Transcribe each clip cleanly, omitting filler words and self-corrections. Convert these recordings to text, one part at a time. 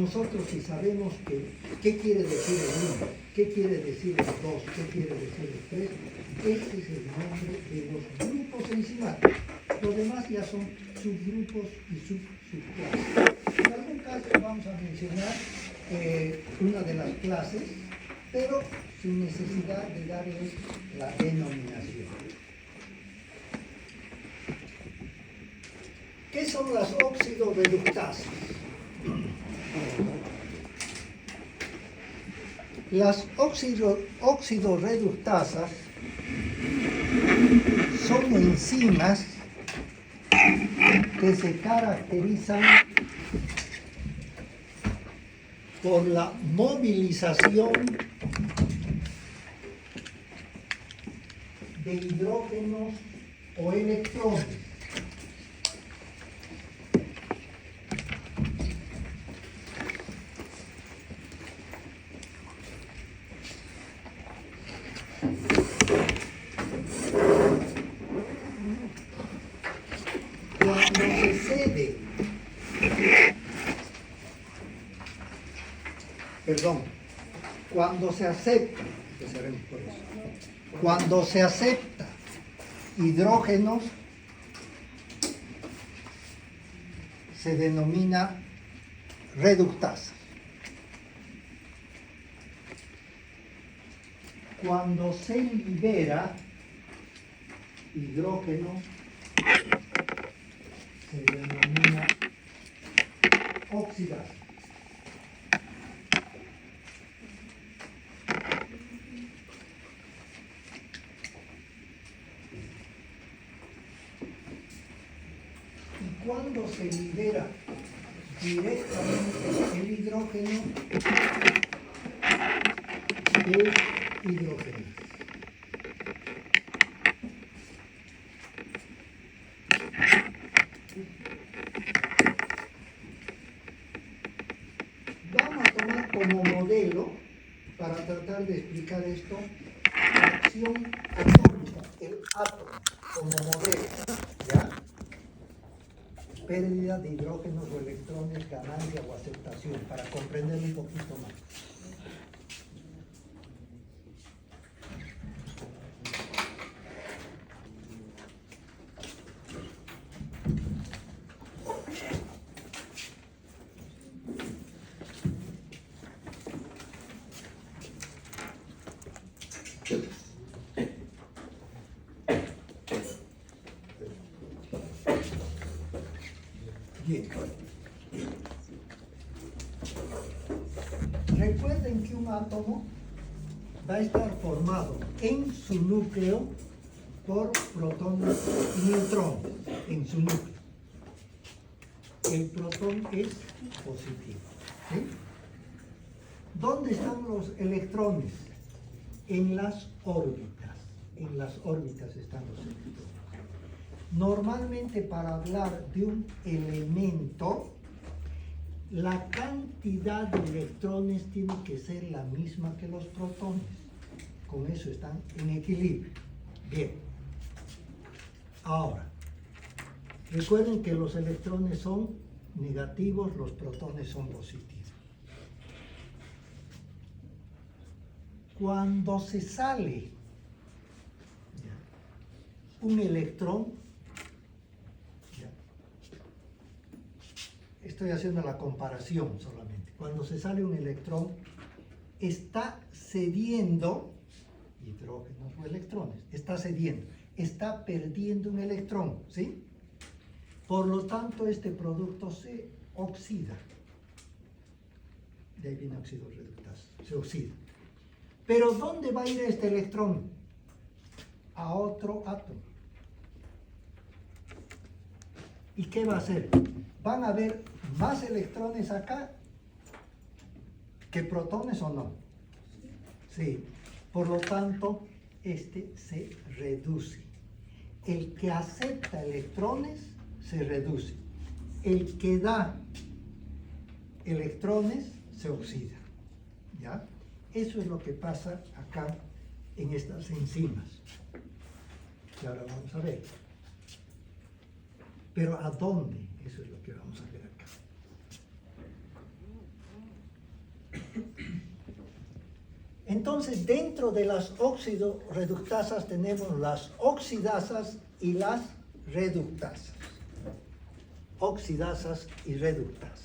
nosotros si sabemos qué quiere decir el 1, qué quiere decir el 2, qué quiere decir el 3, este es el nombre de los grupos enzimáticos. Los demás ya son subgrupos y subclases. En algún caso vamos a mencionar una de las clases, pero sin necesidad de darles la denominación. ¿Qué son las oxidorreductasas? Las oxidorreductasas son enzimas que se caracterizan por la movilización de hidrógenos o electrones cuando se acepta hidrógenos, se denomina reductasa. Cuando se libera hidrógeno, se denomina oxidasa. Cuando se libera directamente el hidrógeno, es hidrógeno. Vamos a tomar como modelo, para tratar de explicar esto, la acción atómica, el átomo, como modelo, ¿ya? Pérdida de hidrógenos o electrones, ganancia o aceptación, para comprender un poquito más. Bien. Recuerden que un átomo va a estar formado en su núcleo por protones y neutrones, en su núcleo. El protón es positivo, ¿sí? ¿Dónde están los electrones? En las órbitas. En las órbitas están los electrones. Normalmente, para hablar de un elemento, la cantidad de electrones tiene que ser la misma que los protones. Con eso están en equilibrio. Bien. Ahora, recuerden que los electrones son negativos, los protones son positivos. Cuando se sale un electrón, estoy haciendo la comparación solamente. Cuando se sale un electrón, está cediendo hidrógenos o electrones. Está cediendo. Está perdiendo un electrón, ¿sí? Por lo tanto, este producto se oxida. De ahí viene oxidorreductasa. Se oxida. Pero ¿dónde va a ir este electrón? A otro átomo. ¿Y qué va a hacer? ¿Van a haber más electrones acá que protones o no? Sí. Por lo tanto, este se reduce. El que acepta electrones se reduce. El que da electrones se oxida. ¿Ya? Eso es lo que pasa acá en estas enzimas. Y ahora vamos a ver. Pero ¿a dónde? Eso es lo que vamos a ver acá. Entonces, dentro de las oxidorreductasas tenemos las oxidasas y las reductasas. Oxidasas y reductasas.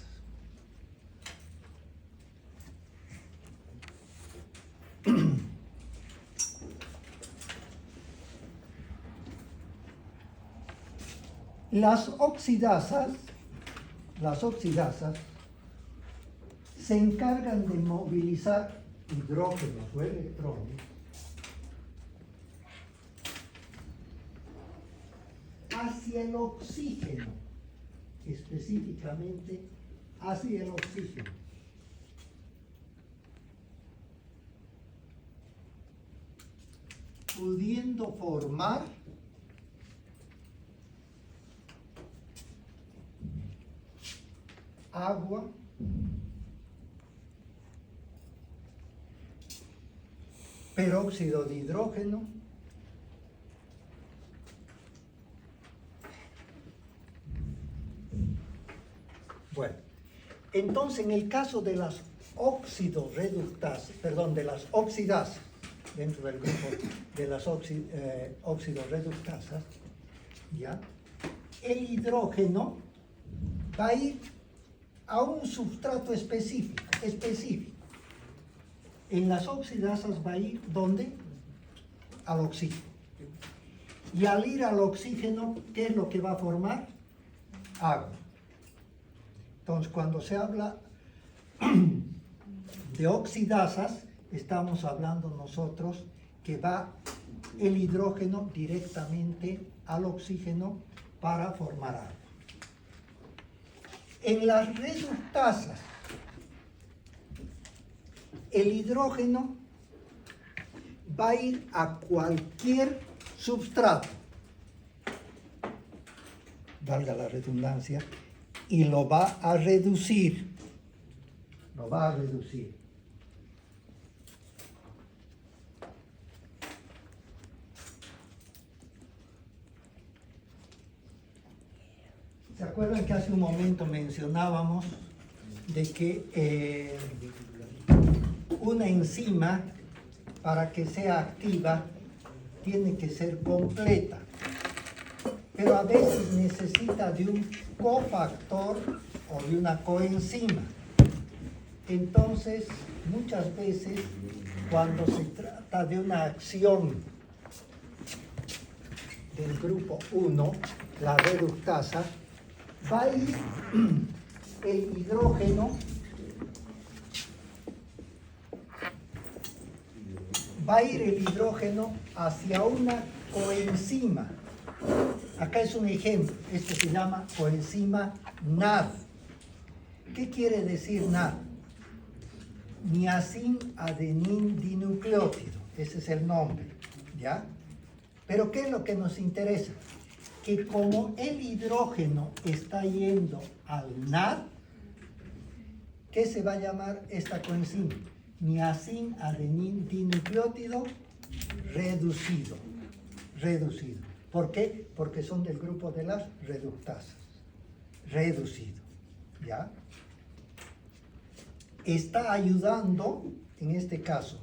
Las oxidasas se encargan de movilizar hidrógenos o electrones hacia el oxígeno, específicamente hacia el oxígeno. Pudiendo formar agua, peróxido de hidrógeno, bueno, entonces en el caso de las oxidorreductasas, de las oxidasas, dentro del grupo de las oxidorreductasas, ¿ya? El hidrógeno va a ir a un substrato específico. En las oxidasas va a ir, ¿dónde? Al oxígeno. Y al ir al oxígeno, ¿qué es lo que va a formar? Agua. Entonces, cuando se habla de oxidasas, estamos hablando nosotros que va el hidrógeno directamente al oxígeno para formar agua. En las reductasas, el hidrógeno va a ir a cualquier substrato, valga la redundancia, y lo va a reducir. ¿Se acuerdan que hace un momento mencionábamos de que una enzima, para que sea activa, tiene que ser completa? Pero a veces necesita de un cofactor o de una coenzima. Entonces, muchas veces, cuando se trata de una acción del grupo 1, la reductasa, va a ir el hidrógeno hacia una coenzima. Acá es un ejemplo, este se llama coenzima NAD. ¿Qué quiere decir NAD? Niacin-adenin dinucleótido, ese es el nombre, ¿ya? Pero ¿qué es lo que nos interesa? Que como el hidrógeno está yendo al NAD, ¿qué se va a llamar esta coenzima? Niacin-adenin dinucleótido reducido. ¿Por qué? Porque son del grupo de las reductasas. Reducido, ¿ya? Está ayudando, en este caso,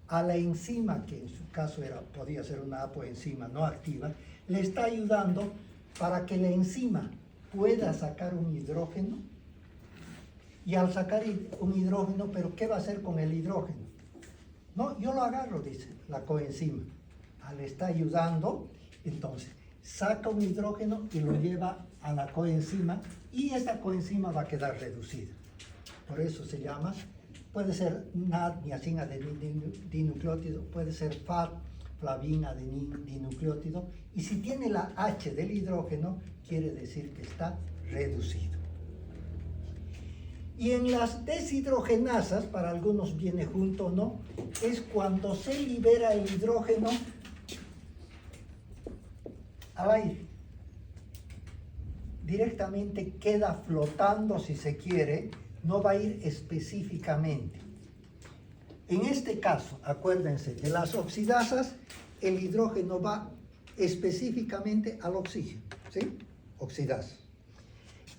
a la enzima, que en su caso podía ser una apoenzima no activa, le está ayudando para que la enzima pueda sacar un hidrógeno. Y al sacar un hidrógeno, ¿pero qué va a hacer con el hidrógeno? No, yo lo agarro, dice la coenzima. Le está ayudando, entonces saca un hidrógeno y lo lleva a la coenzima, y esta coenzima va a quedar reducida. Por eso se llama, puede ser NAD, niacin-adenin dinucleótido, puede ser FAD, flavin-adenin dinucleótido, y si tiene la H del hidrógeno, quiere decir que está reducido. Y en las deshidrogenasas, para algunos viene junto, ¿no? Es cuando se libera el hidrógeno al aire. Directamente queda flotando, si se quiere, no va a ir específicamente. En este caso, acuérdense, de las oxidasas, el hidrógeno va específicamente al oxígeno, ¿sí? Oxidasa.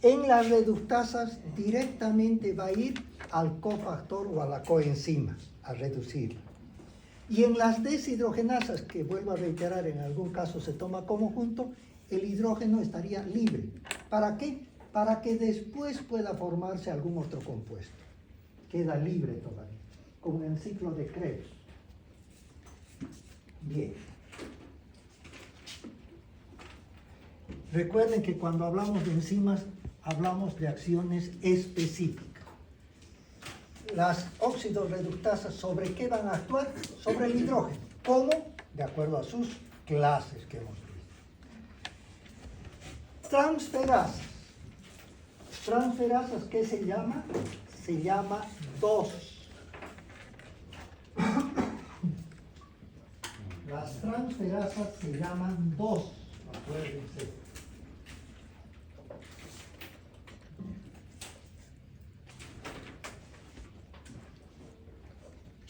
En las reductasas directamente va a ir al cofactor o a la coenzima, a reducirla. Y en las deshidrogenasas, que vuelvo a reiterar, en algún caso se toma como junto, el hidrógeno estaría libre. ¿Para qué? Para que después pueda formarse algún otro compuesto. Queda libre todavía, como en el ciclo de Krebs. Bien. Recuerden que cuando hablamos de enzimas, hablamos de acciones específicas. Las oxidorreductasas, ¿sobre qué van a actuar? Sobre el hidrógeno. ¿Cómo? De acuerdo a sus clases que hemos visto. Transferasas. Transferasas, ¿qué se llama? Se llama 2. Las transferasas se llaman 2. Acuérdense.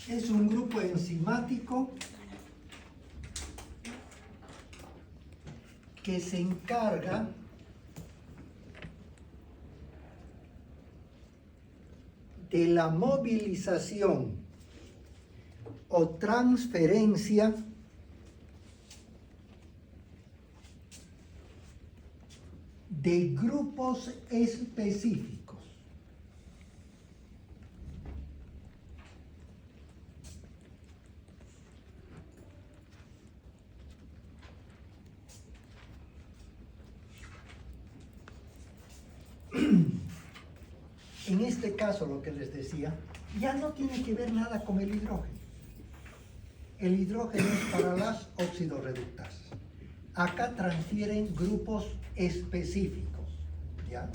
Es un grupo enzimático que se encarga de la movilización o transferencia de grupos específicos. En este caso, lo que les decía, ya no tiene que ver nada con el hidrógeno. El hidrógeno es para las oxidorreductasas. Acá transfieren grupos específicos, ¿ya?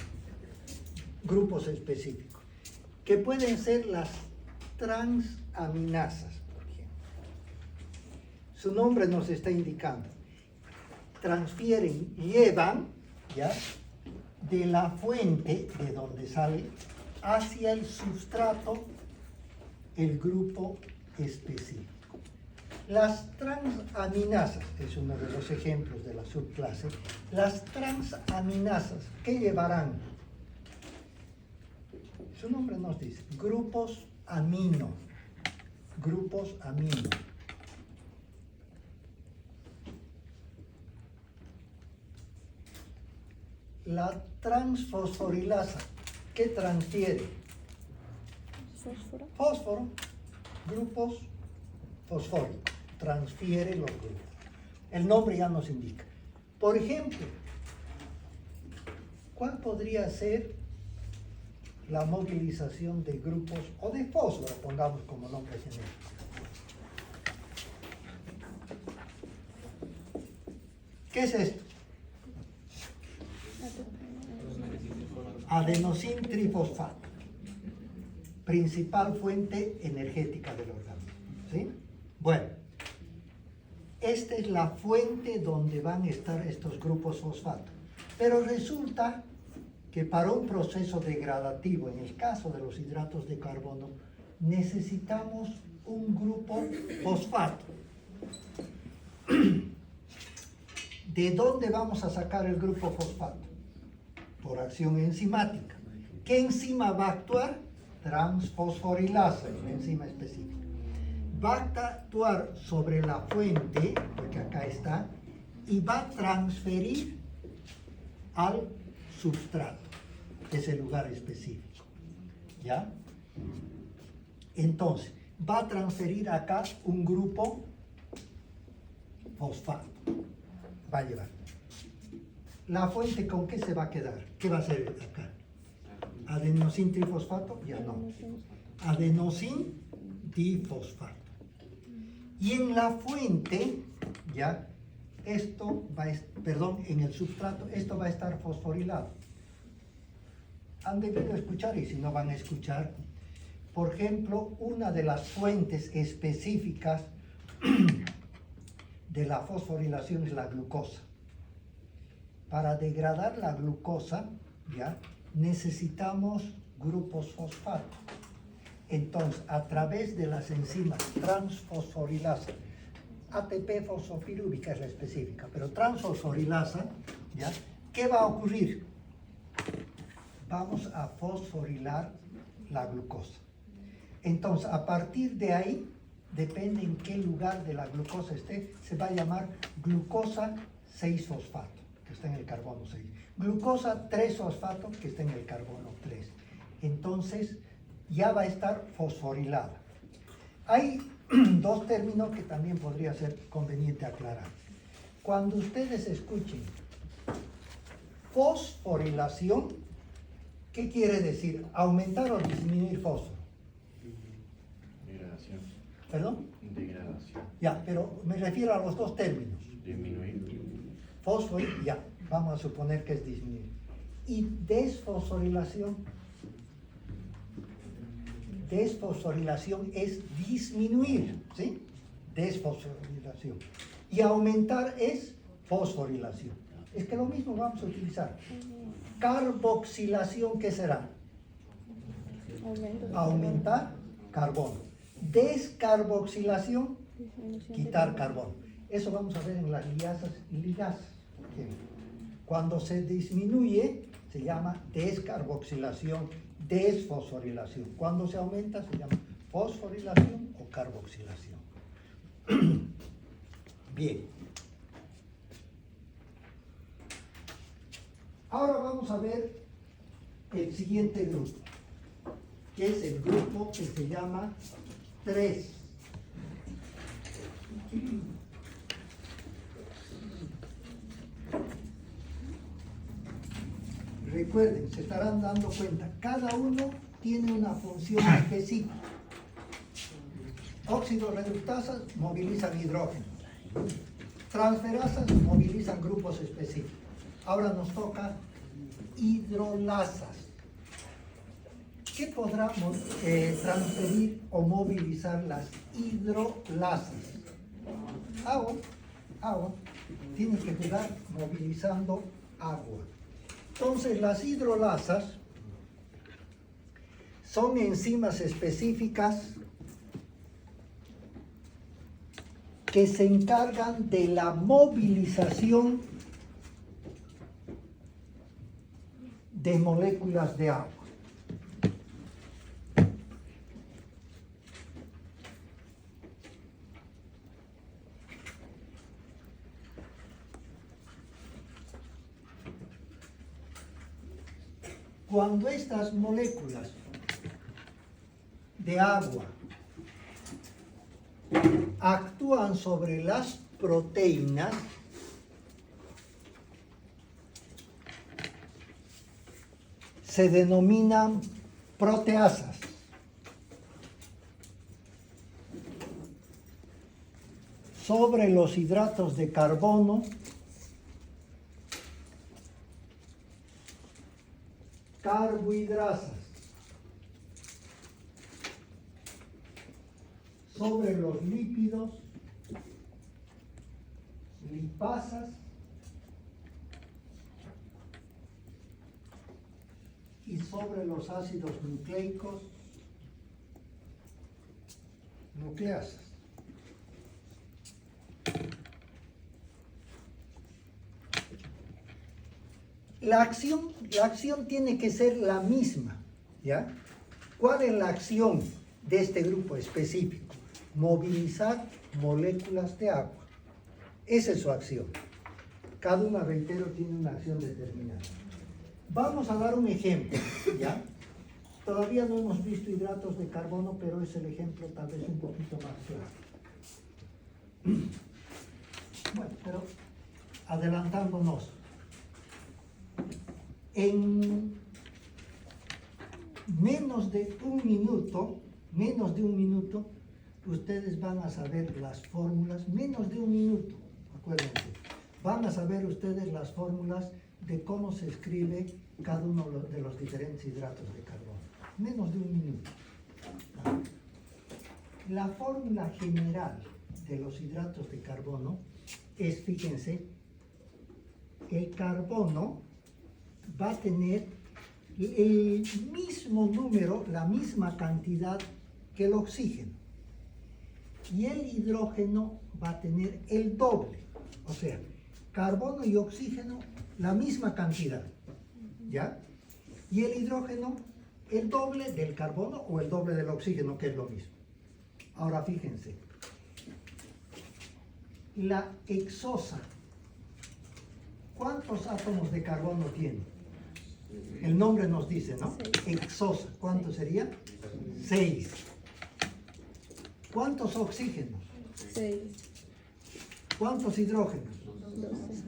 Grupos específicos, que pueden ser las transaminasas, por ejemplo. Su nombre nos está indicando. Transfieren, llevan, ¿ya?, de la fuente de donde sale hacia el sustrato el grupo específico. Las transaminasas, es uno de los ejemplos de la subclase, las transaminasas, ¿qué llevarán? Su nombre nos dice, grupos amino, grupos amino. La transfosforilasa, ¿qué transfiere? Fósforo. Fósforo, grupos fosfóricos, transfiere los grupos. El nombre ya nos indica. Por ejemplo, ¿cuál podría ser la movilización de grupos o de fósforo, pongamos como nombre genérico? ¿Qué es esto? Adenosin trifosfato, principal fuente energética del organismo, ¿sí? Bueno, esta es la fuente donde van a estar estos grupos fosfato, pero resulta que para un proceso degradativo, en el caso de los hidratos de carbono, necesitamos un grupo fosfato. ¿De dónde vamos a sacar el grupo fosfato? Por acción enzimática. ¿Qué enzima va a actuar? Transfosforilasa, una enzima específica. Va a actuar sobre la fuente, porque acá está, y va a transferir al substrato, que es el lugar específico. ¿Ya? Entonces, va a transferir acá un grupo fosfato. Va a llevar. ¿La fuente con qué se va a quedar? ¿Qué va a ser acá? ¿Adenosin trifosfato? Ya no. Adenosin difosfato. Y en la fuente, ya, esto va a, en el sustrato, esto va a estar fosforilado. Han debido escuchar, y si no van a escuchar, por ejemplo, una de las fuentes específicas de la fosforilación es la glucosa. Para degradar la glucosa, ¿ya?, necesitamos grupos fosfato. Entonces, a través de las enzimas transfosforilasa, ATP fosfopirúvica es la específica, pero transfosforilasa, ¿ya?, ¿qué va a ocurrir? Vamos a fosforilar la glucosa. Entonces, a partir de ahí, depende en qué lugar de la glucosa esté, se va a llamar glucosa 6-fosfato, que está en el carbono 6. Glucosa 3-fosfato, que está en el carbono 3. Entonces, ya va a estar fosforilada. Hay dos términos que también podría ser conveniente aclarar. Cuando ustedes escuchen fosforilación, ¿qué quiere decir? ¿Aumentar o disminuir fósforo? Degradación. ¿Perdón? Degradación. Ya, pero me refiero a los dos términos. Disminuir. Fósforo, ya, vamos a suponer que es disminuir. Y desfosforilación. Desfosforilación es disminuir, ¿sí? Desfosforilación. Y aumentar es fosforilación. Es que lo mismo vamos a utilizar. Carboxilación, ¿qué será? Aumentar carbono. Descarboxilación, quitar carbono. Eso vamos a ver en las ligasas y ligasas. Cuando se disminuye, se llama descarboxilación, desfosforilación. Cuando se aumenta, se llama fosforilación o carboxilación. Bien. Ahora vamos a ver el siguiente grupo, que es el grupo que se llama 3. Recuerden, se estarán dando cuenta, cada uno tiene una función específica. Óxido reductasas movilizan hidrógeno. Transferasas movilizan grupos específicos. Ahora nos toca hidrolasas. ¿Qué podrá transferir o movilizar las hidrolasas? Agua. Tienen que jugar movilizando agua. Entonces, las hidrolasas son enzimas específicas que se encargan de la movilización de moléculas de agua. Cuando estas moléculas de agua actúan sobre las proteínas, se denominan proteasas. Sobre los hidratos de carbono, carbohidrasas. Sobre los lípidos, lipasas. Y sobre los ácidos nucleicos, nucleasas. La acción tiene que ser la misma, ¿ya? ¿Cuál es la acción de este grupo específico? Movilizar moléculas de agua. Esa es su acción. Cada una, reitero, tiene una acción determinada. Vamos a dar un ejemplo, ¿ya? Todavía no hemos visto hidratos de carbono, pero es el ejemplo tal vez un poquito más claro. Bueno, pero adelantándonos. En menos de un minuto, ustedes van a saber las fórmulas, menos de un minuto, acuérdense, van a saber ustedes las fórmulas de cómo se escribe cada uno de los diferentes hidratos de carbono. Menos de un minuto. La fórmula general de los hidratos de carbono es, fíjense, el carbono va a tener el mismo número, la misma cantidad que el oxígeno. Y el hidrógeno va a tener el doble. O sea, carbono y oxígeno, la misma cantidad. ¿Ya? Y el hidrógeno, el doble del carbono o el doble del oxígeno, que es lo mismo. Ahora fíjense, la hexosa, ¿cuántos átomos de carbono tiene? El nombre nos dice, ¿no? 6. Hexosa, ¿cuánto sería? 6. ¿Cuántos oxígenos? 6. ¿Cuántos hidrógenos? 12.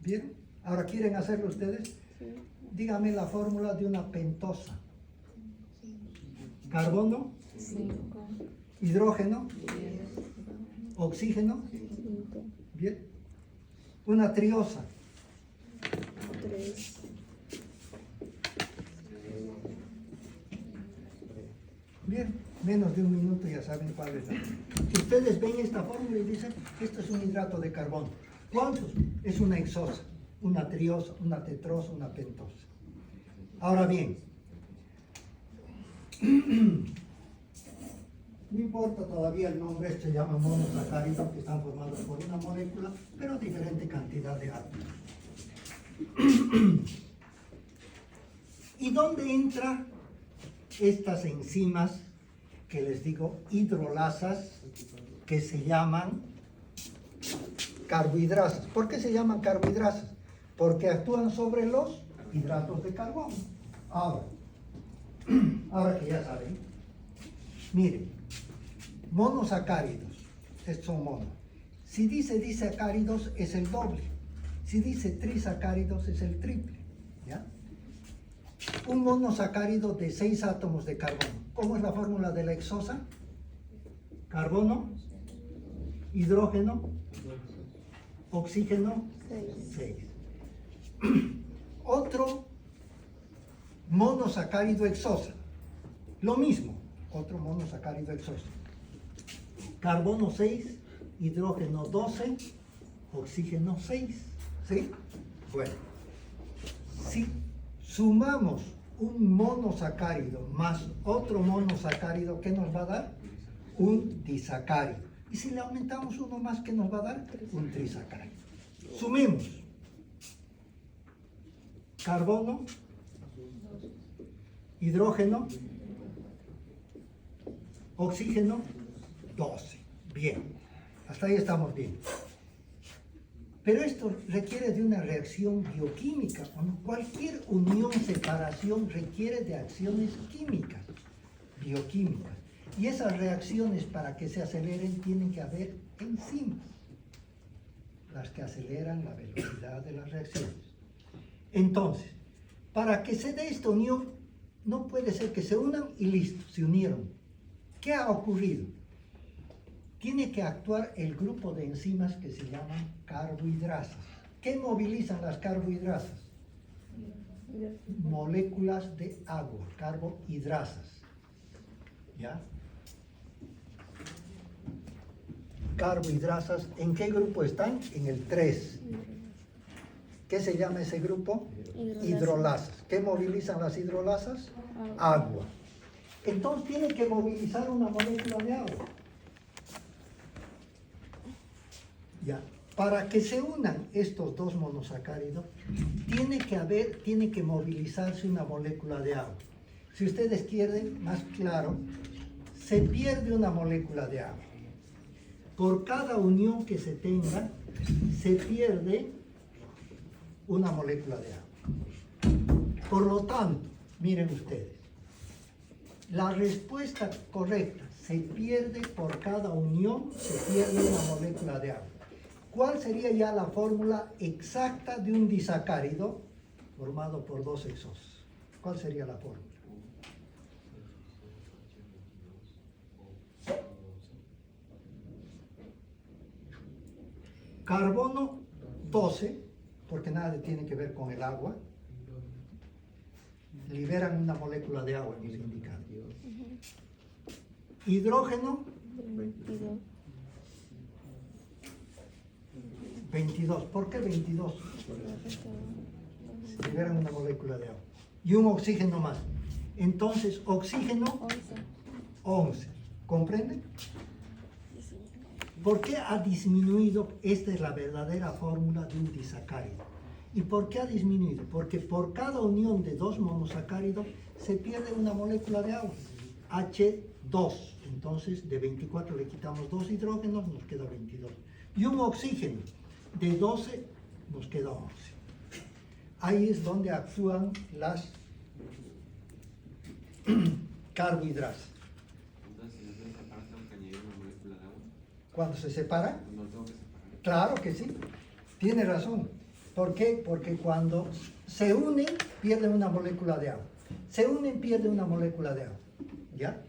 ¿Bien? Ahora, ¿quieren hacerlo ustedes? Sí. Dígame la fórmula de una pentosa. Carbono, 5. hidrógeno, oxígeno, 5. ¿bien? Una triosa, 3. bien, menos de un minuto ya saben cuál es. Ustedes ven esta fórmula y dicen, esto es un hidrato de carbono. ¿Cuántos? Es una hexosa, una triosa, una tetrosa, una pentosa. Ahora bien, no importa todavía el nombre, se llama monosacáridos, que están formados por una molécula, pero diferente cantidad de átomos. ¿Y dónde entran estas enzimas que les digo hidrolasas, que se llaman carbohidrasas? ¿Por qué se llaman carbohidrasas? Porque actúan sobre los hidratos de carbono. Ahora que ya saben, miren, monosacáridos, estos son monos. Si dice disacáridos es el doble, si dice trisacáridos es el triple, ¿ya? Un monosacárido de 6 átomos de carbono. ¿Cómo es la fórmula de la hexosa? Carbono, hidrógeno, oxígeno, 6. Otro monosacárido hexosa. Lo mismo, otro monosacárido hexosa. Carbono 6, hidrógeno 12, oxígeno 6. ¿Sí? Bueno, si sumamos un monosacárido más otro monosacárido, ¿qué nos va a dar? Un disacárido. Y si le aumentamos uno más, ¿qué nos va a dar? Un trisacárido. Sumemos. Carbono, hidrógeno, oxígeno, 12. Bien, hasta ahí estamos bien. Pero esto requiere de una reacción bioquímica. Cualquier unión, separación requiere de acciones químicas, bioquímicas. Y esas reacciones, para que se aceleren, tienen que haber enzimas, las que aceleran la velocidad de las reacciones. Entonces, para que se dé esta unión, no puede ser que se unan y listo, se unieron. ¿Qué ha ocurrido? Tiene que actuar el grupo de enzimas que se llaman carbohidrasas. ¿Qué movilizan las carbohidrasas? Moléculas de agua, carbohidrasas. ¿Ya? Carbohidrasas, ¿en qué grupo están? En el 3. ¿Qué se llama ese grupo? Hidrolasas. ¿Qué movilizan las hidrolasas? Agua. Entonces tiene que movilizar una molécula de agua. Ya. Para que se unan estos dos monosacáridos, tiene que movilizarse una molécula de agua. Si ustedes quieren, más claro, se pierde una molécula de agua. Por cada unión que se tenga, se pierde una molécula de agua. Por lo tanto, miren ustedes, la respuesta correcta, se pierde por cada unión, se pierde una molécula de agua. ¿Cuál sería ya la fórmula exacta de un disacárido formado por dos hexosas? ¿Cuál sería la fórmula? Carbono 12, porque nada tiene que ver con el agua. Liberan una molécula de agua en el indicado. Hidrógeno 22. ¿Por qué 22? Liberan una molécula de agua. Y un oxígeno más. Entonces, oxígeno 11. ¿Comprenden? ¿Por qué ha disminuido? Esta es la verdadera fórmula de un disacárido. ¿Y por qué ha disminuido? Porque por cada unión de dos monosacáridos se pierde una molécula de agua. H2. Entonces de 24 le quitamos 2 hidrógenos, nos queda 22. Y un oxígeno de 12 nos queda 11. Ahí es donde actúan las carbohidratos. Entonces, si no se separa, tengo que añadir una molécula de agua. Cuando se separa, No tengo que separar. claro que sí, tiene razón. ¿Por qué? Porque cuando se unen, pierden una molécula de agua. Se unen, pierden una molécula de agua. ¿Ya?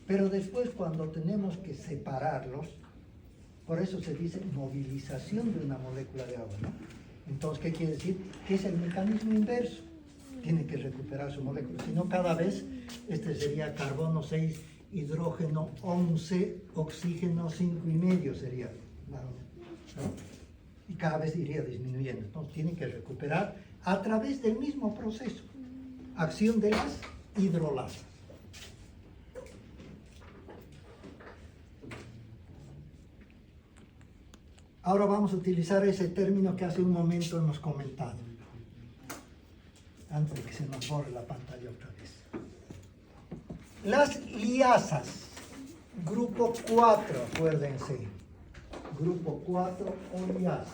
Pero después, cuando tenemos que separarlos, por eso se dice movilización de una molécula de agua, ¿no? Entonces, ¿qué quiere decir? Que es el mecanismo inverso. Tiene que recuperar su molécula. Si no, cada vez, este sería carbono 6, hidrógeno 11, oxígeno 5,5 sería, ¿no? Y cada vez iría disminuyendo. Entonces, tiene que recuperar a través del mismo proceso. Acción de las hidrolasas. Ahora vamos a utilizar ese término que hace un momento hemos comentado, antes de que se nos borre la pantalla otra vez. Las liasas, grupo 4, acuérdense, grupo 4 o liasas.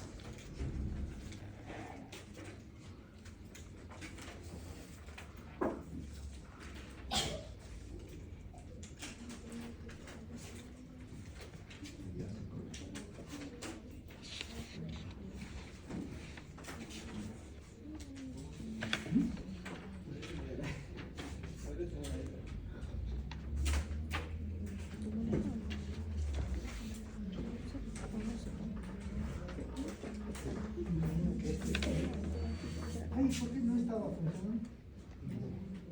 Ay, ¿por qué no estaba funcionando?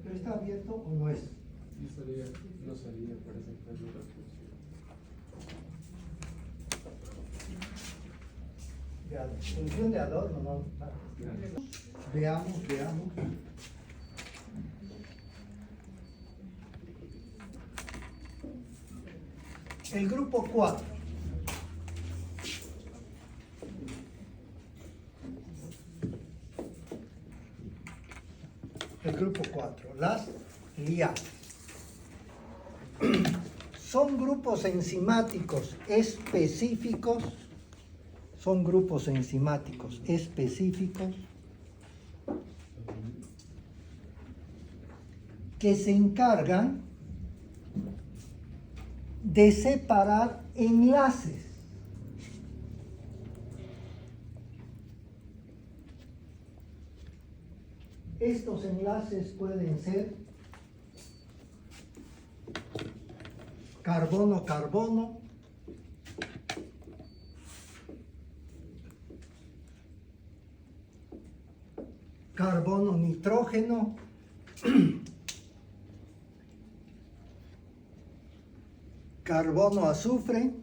¿Pero está abierto o no es? No salía, parece que no la Ya, función de adorno, no. Veamos. El grupo 4. El grupo 4, las liasas. Son grupos enzimáticos específicos. Son grupos enzimáticos específicos que se encargan de separar enlaces. Estos enlaces pueden ser carbono-carbono, carbono-nitrógeno, carbono-azufre,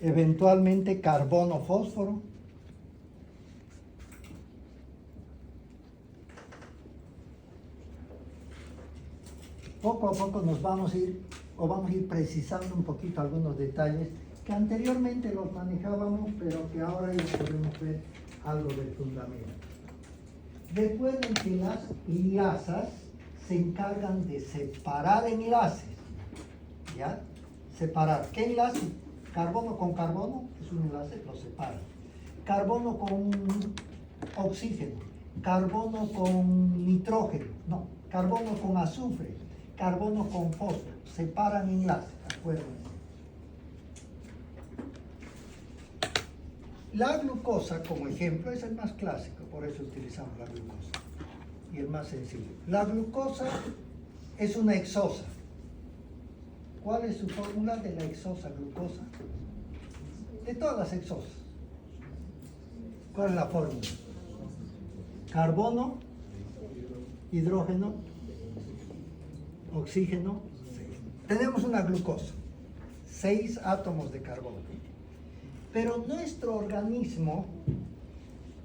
eventualmente carbono-fósforo. Poco a poco nos vamos a ir precisando un poquito algunos detalles que anteriormente los manejábamos, pero que ahora ya podemos ver algo del fundamento. Recuerden que las liasas se encargan de separar enlaces, ¿ya? Separar. ¿Qué enlace? Carbono con carbono es un enlace, lo separan. Carbono con oxígeno, carbono con nitrógeno, no, carbono con azufre, carbono con fósforo, separan enlaces, acuérdense. La glucosa, como ejemplo, es el más clásico, por eso utilizamos la glucosa, y el más sencillo. La glucosa es una hexosa. ¿Cuál es su fórmula de la hexosa glucosa? De todas las hexosas. ¿Cuál es la fórmula? Carbono, hidrógeno, oxígeno, 6. Tenemos una glucosa, 6 átomos de carbono. Pero nuestro organismo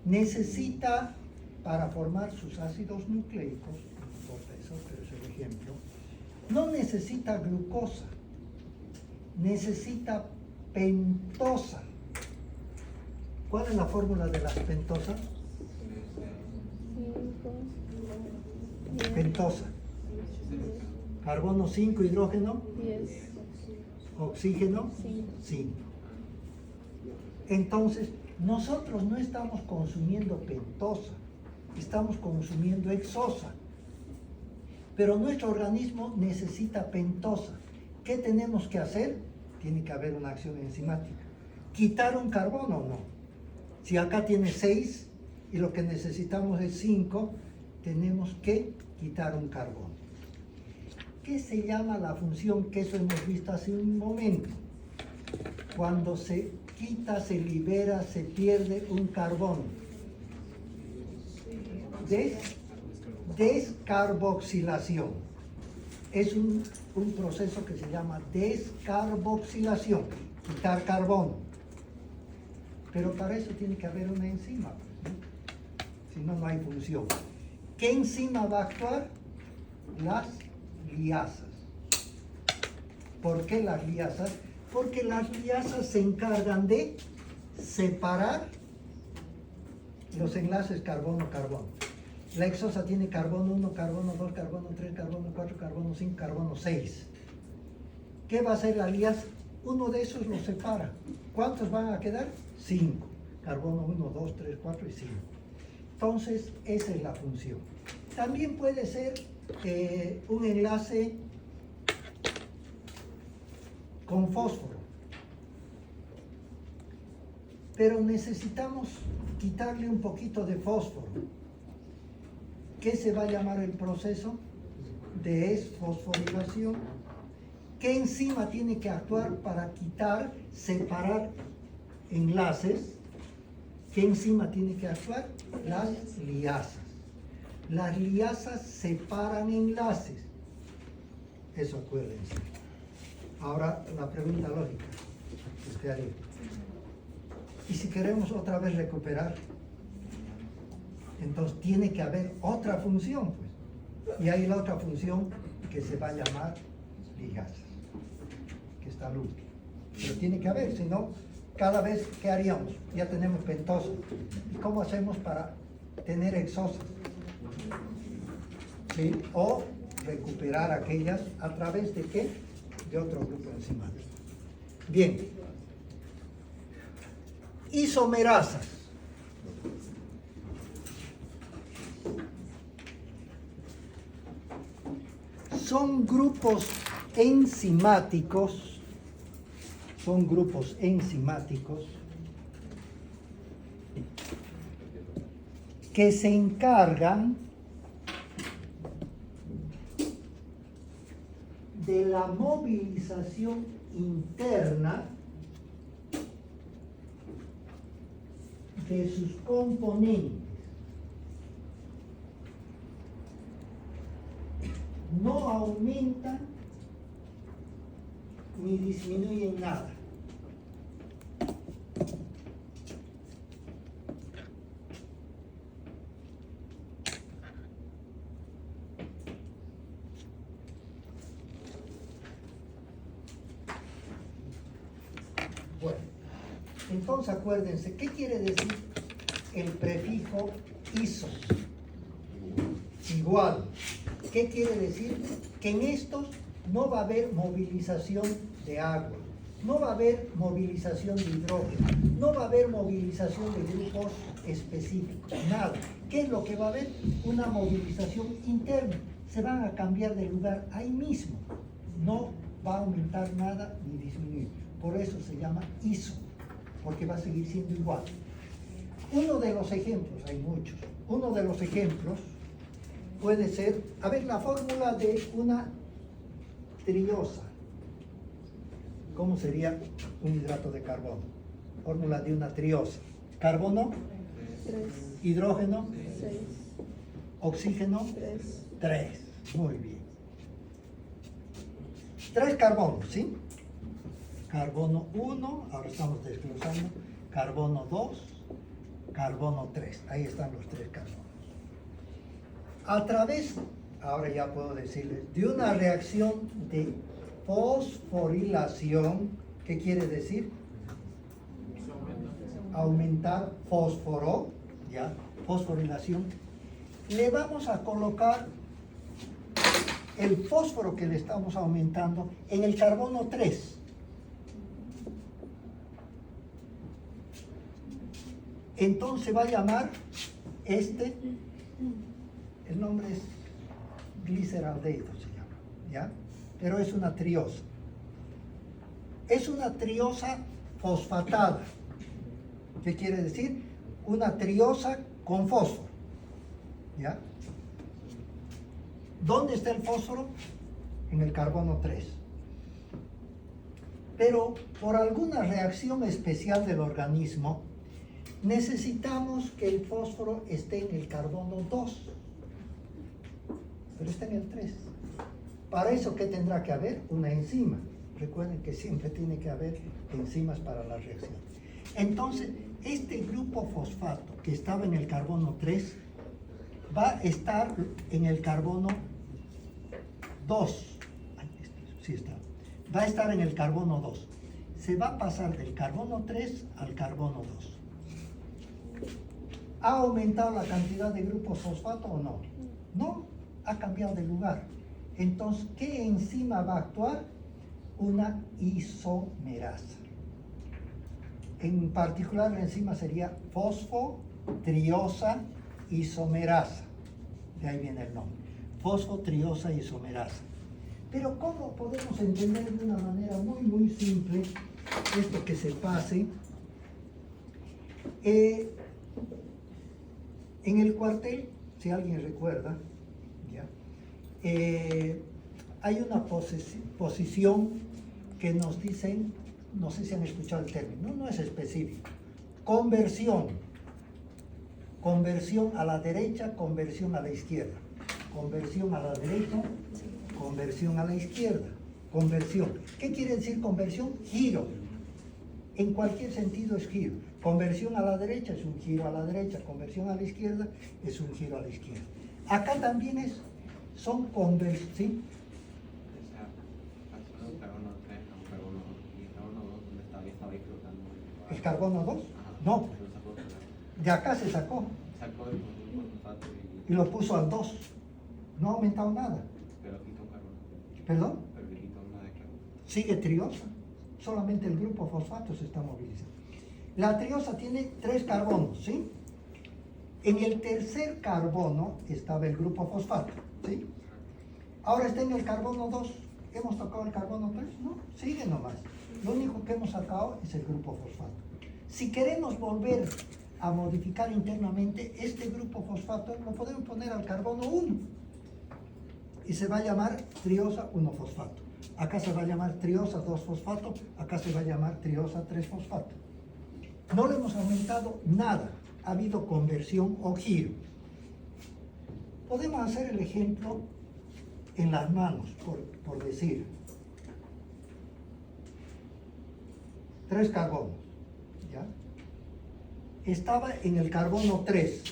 necesita, para formar sus ácidos nucleicos, no importa eso, pero es el ejemplo, no necesita glucosa, necesita pentosa. ¿Cuál es la fórmula de las pentosas? 10, pentosa. Carbono 5, hidrógeno, 10, oxígeno 5. 5. Entonces, nosotros no estamos consumiendo pentosa, estamos consumiendo hexosa. Pero nuestro organismo necesita pentosa. ¿Qué tenemos que hacer? Tiene que haber una acción enzimática. ¿Quitar un carbono o no? Si acá tiene 6 y lo que necesitamos es 5, tenemos que quitar un carbono. ¿Qué se llama la función? Que eso hemos visto hace un momento. Cuando se quita, se libera, se pierde un carbono. Descarboxilación. Es un proceso que se llama descarboxilación, quitar carbono. Pero para eso tiene que haber una enzima, ¿no? Si no, no hay función. ¿Qué enzima va a actuar? Las liasas. ¿Por qué las liasas? Porque las liasas se encargan de separar los enlaces carbono-carbono. La hexosa tiene carbono 1, carbono 2, carbono 3, carbono 4, carbono 5, carbono 6. ¿Qué va a hacer la liasa? Uno de esos los separa. ¿Cuántos van a quedar? 5. Carbono 1, 2, 3, 4 y 5. Entonces, esa es la función. También puede ser un enlace con fósforo. Pero necesitamos quitarle un poquito de fósforo. ¿Qué se va a llamar el proceso? Desfosforilación. ¿Qué enzima tiene que actuar para quitar, separar enlaces? ¿Qué enzima tiene que actuar? Las liasas. Las liasas separan enlaces. Eso acuérdense. Ahora la pregunta lógica que usted haría. ¿Y si queremos otra vez recuperar? Entonces tiene que haber otra función, pues. Y hay la otra función que se va a llamar ligasas, que está al último. Pero tiene que haber, si no, cada vez, ¿qué haríamos? Ya tenemos pentosa. ¿Y cómo hacemos para tener hexosas? ¿Sí? O recuperar aquellas a través de ¿qué? De otro grupo enzimático. Bien. Isomerasas. Son grupos enzimáticos que se encargan de la movilización interna de sus componentes. No aumentan ni disminuyen nada. Bueno, entonces acuérdense, ¿qué quiere decir el prefijo iso? Igual. ¿Qué quiere decir? Que en estos no va a haber movilización de agua, no va a haber movilización de hidrógeno, no va a haber movilización de grupos específicos, nada. ¿Qué es lo que va a haber? Una movilización interna. Se van a cambiar de lugar ahí mismo. No va a aumentar nada ni disminuir. Por eso se llama iso, porque va a seguir siendo igual. Uno de los ejemplos, hay muchos, uno de los ejemplos puede ser, a ver, la fórmula de una triosa. ¿Cómo sería un hidrato de carbono? Fórmula de una triosa. Carbono, 3, hidrógeno, 6, oxígeno, 3. 3. Muy bien. 3 carbonos, ¿sí? Carbono 1, ahora estamos desglosando. Carbono 2, carbono 3. Ahí están los 3 carbonos. A través, ahora ya puedo decirles, de una reacción de fosforilación, ¿qué quiere decir? Aumentar fósforo, ¿ya? Fosforilación. le vamos a colocar el fósforo que le estamos aumentando en el carbono 3. Entonces va a llamar el nombre es gliceraldehído se llama, ¿ya? Pero es una triosa. Es una triosa fosfatada. ¿Qué quiere decir? Una triosa con fósforo, ¿ya? ¿Dónde está el fósforo? En el carbono 3. Pero por alguna reacción especial del organismo, necesitamos que el fósforo esté en el carbono 2. Pero está en el 3. Para eso, ¿qué tendrá que haber? Una enzima. Recuerden que siempre tiene que haber enzimas para la reacción. Entonces, este grupo fosfato que estaba en el carbono 3 va a estar en el carbono 2. Sí está. Va a estar en el carbono 2. Se va a pasar del carbono 3 al carbono 2. ¿Ha aumentado la cantidad de grupos fosfato o no? No, ha cambiado de lugar. Entonces, ¿qué enzima va a actuar? Una isomerasa. En particular, la enzima sería fosfotriosa isomerasa. De ahí viene el nombre. Fosfotriosa isomerasa. Pero ¿cómo podemos entender de una manera muy simple esto que se pase? En el cuartel, si alguien recuerda, ¿ya? Hay una posición que nos dicen, no sé si han escuchado el término, no es específico, conversión. Conversión a la derecha, conversión a la izquierda. Conversión a la derecha, conversión a la izquierda. Conversión. ¿Qué quiere decir conversión? Giro. En cualquier sentido es giro. Conversión a la derecha es un giro a la derecha. Conversión a la izquierda es un giro a la izquierda. Acá también son conversiones. ¿Sí? O sea, pasó de un carbono 3 a un carbono 2. Y el carbono 2, ¿dónde estaba? Ya estaba ahí flotando. ¿El carbono 2? Ajá, No. lo sacó, De acá se sacó sacó el fosfato y lo puso al 2. No ha aumentado nada. pero quitó un carbono. ¿Perdón? Pero le quitó una de carbono. Sigue triosa. Solamente el grupo fosfato se está movilizando. La triosa tiene 3 carbonos, ¿sí? En el tercer carbono estaba el grupo fosfato, ¿sí? Ahora está en el carbono 2. ¿Hemos tocado el carbono 3? No, sigue nomás. Lo único que hemos sacado es el grupo fosfato. Si queremos volver a modificar internamente este grupo fosfato, lo podemos poner al carbono 1 y se va a llamar triosa 1-fosfato. Acá se va a llamar triosa 2-fosfato, acá se va a llamar triosa 3-fosfato. No le hemos aumentado nada, ha habido conversión o giro. Podemos hacer el ejemplo en las manos, por decir. 3 carbonos, ¿ya? Estaba en el carbono 3,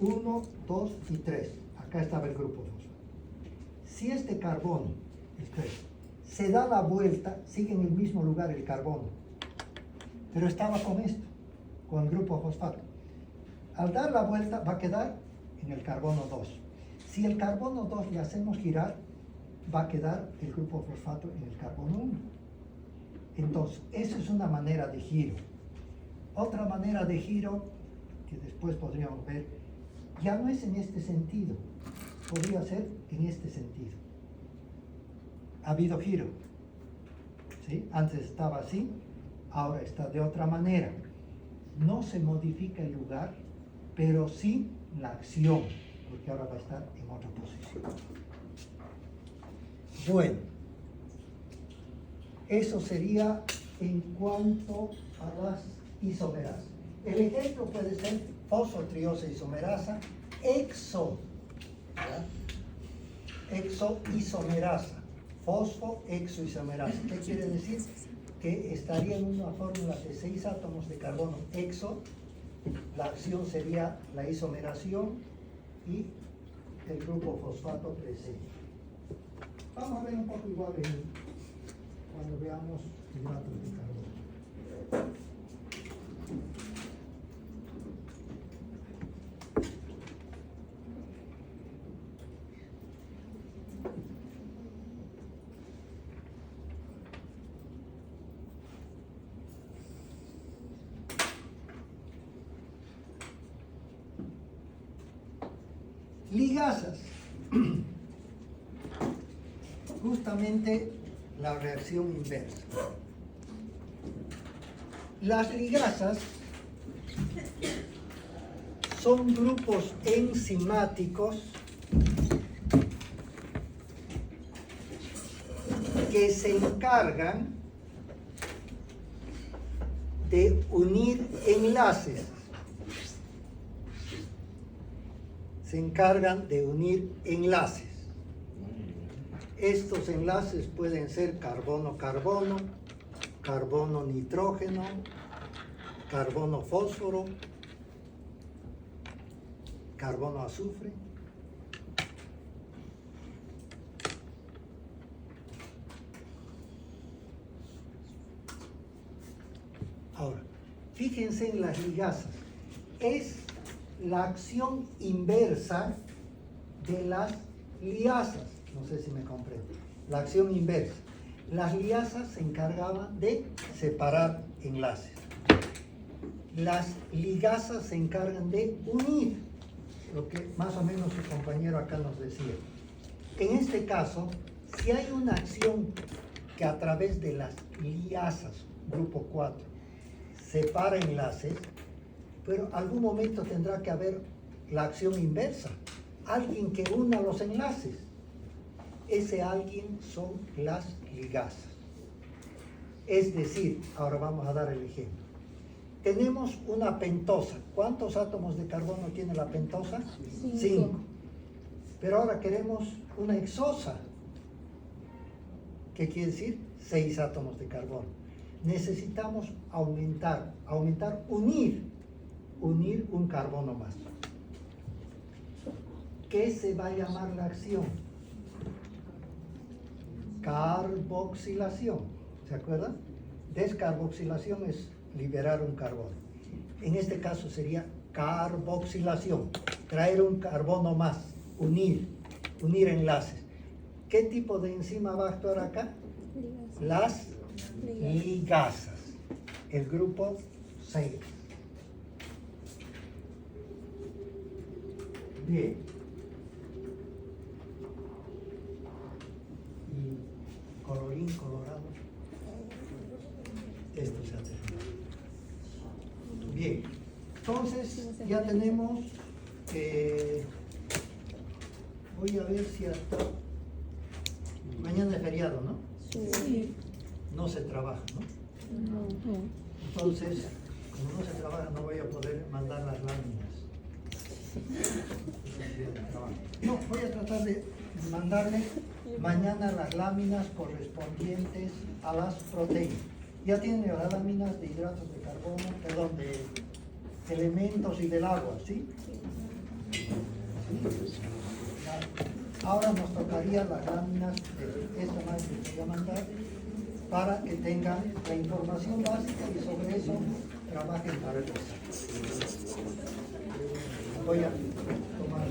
1, 2 y 3. Acá estaba el grupo fosfato. Si este carbono, el 3, se da la vuelta, sigue en el mismo lugar el carbono, pero estaba con esto, con el grupo fosfato. Al dar la vuelta va a quedar en el carbono 2. Si el carbono 2 le hacemos girar, va a quedar el grupo fosfato en el carbono 1. Entonces, esa es una manera de giro. Otra manera de giro, que después podríamos ver, ya no es en este sentido, podría ser en este sentido. Ha habido giro, ¿sí? Antes estaba así, ahora está de otra manera. No se modifica el lugar, pero sí la acción, porque ahora va a estar en otra posición. Bueno, eso sería en cuanto a las isomerasas. El ejemplo puede ser fosfotriosa isomerasa, exoisomerasa, fosfoexoisomerasa. ¿Qué quiere decir? Que estaría en una fórmula de 6 átomos de carbono exo, la acción sería la isomeración y el grupo fosfato presente. Vamos a ver un poco igual cuando veamos hidratos de carbono. Ligasas. Justamente la reacción inversa. Las ligasas son grupos enzimáticos que se encargan de unir enlaces. Se encargan de unir enlaces. Estos enlaces pueden ser carbono-carbono, carbono-nitrógeno, carbono-fósforo, carbono-azufre. Ahora, fíjense en las ligasas. Es la acción inversa de las liasas. No sé si me comprendo. La acción inversa. Las liasas se encargaban de separar enlaces. Las ligasas se encargan de unir, lo que más o menos su compañero acá nos decía. En este caso, si hay una acción que a través de las liasas, grupo 4, separa enlaces, pero algún momento tendrá que haber la acción inversa, alguien que una los enlaces. Ese alguien son las ligasas. Es decir, ahora vamos a dar el ejemplo. Tenemos una pentosa. ¿Cuántos átomos de carbono tiene la pentosa? 5. Pero ahora queremos una hexosa. ¿Qué quiere decir? 6 átomos de carbono. Necesitamos unir un carbono más. ¿Qué se va a llamar la acción? Carboxilación. ¿Se acuerdan? Descarboxilación es liberar un carbono. En este caso sería carboxilación. Traer un carbono más. Unir enlaces. ¿Qué tipo de enzima va a actuar acá? Las ligasas. El grupo 6. Bien. Y colorín colorado. Esto se ha terminado. Bien. Entonces ya tenemos. Voy a ver si hasta mañana es feriado, ¿no? Sí. No se trabaja, ¿no? Entonces, como no se trabaja, no voy a poder mandar las láminas. No, voy a tratar de mandarle mañana las láminas correspondientes a las proteínas. Ya tienen las láminas de hidratos de carbono, perdón, de elementos y del agua, ¿sí? Ahora nos tocaría las láminas de esta máquina que voy a mandar para que tengan la información básica y sobre eso trabajen para el Voy a tomar